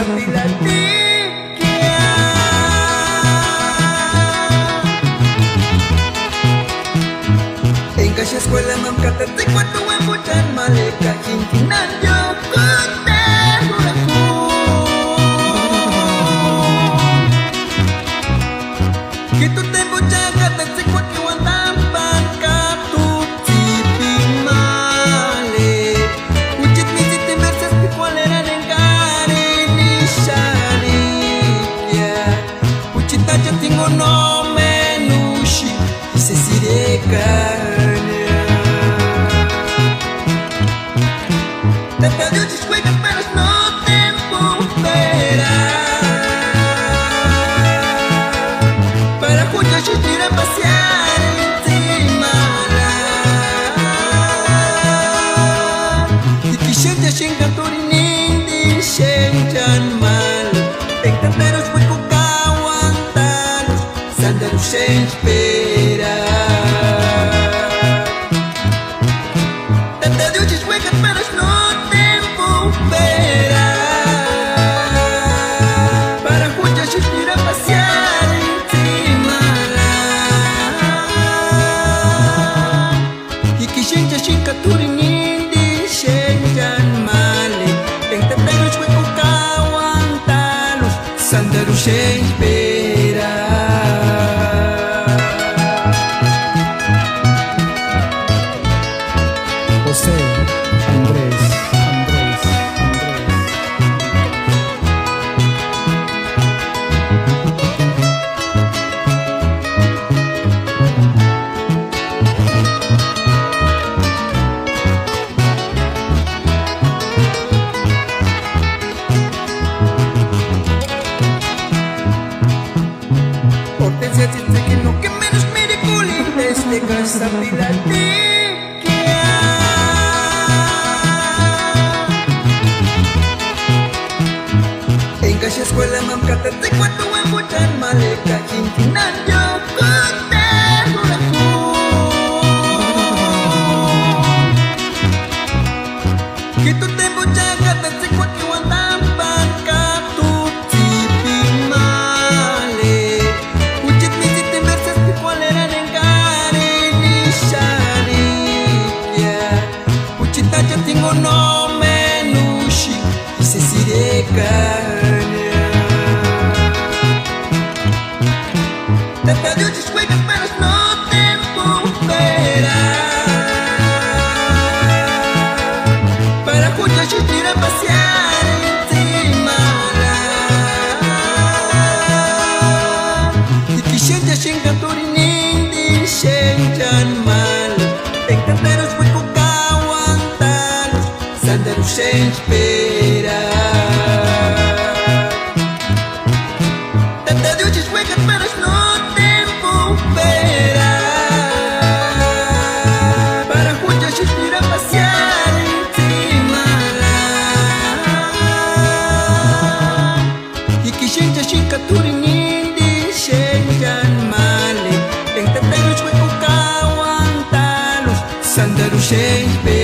sa pilatikya. En casa escuela mam katati kwatu ang bujan malika kinkinan yo kote hulaku. Gitu tempo jaga katati kwatu ang tampan katuti pimale. Ujit misit imersas di kualera nengkari nishanikya. Ujit aja tingono menushi isesireka. Sem esperar, tanta Deus descuida apenas no tempo esperar. Para juntos ir a passear encima lá. E que gente assim captura ninguém chega mal. Tem tanta Deus descuida o aguantá-los, sandaro sem esperar. José Andrés. Hortensia dice que no, que menos mire culi desde casa pilatikya. En casa escuela mam katati kwatu ang bujan malika kinkinan yo kote hulaku. Gitu tempo jaga katati kwatu ang tampan katuti pimale. Ujit misit imersas di kualera nengkari nishanikya. Ujit aja tingono menushi isesireka. Tanta Deus descuida apenas no tempo esperar. Para juntos ir a passear encima lá. E que gente assim cantor e ninguém chega mal. Tem tanta Deus foi com aguantá-los, sandaro sem esperar. Tanta Deus descuida apenas no tempo esperar. Para juntos ir a passear encima lá. E que gente assim captura ninguém chega mal. Tem tanta Deus foi com aguantá-los, sandaro sem esperar.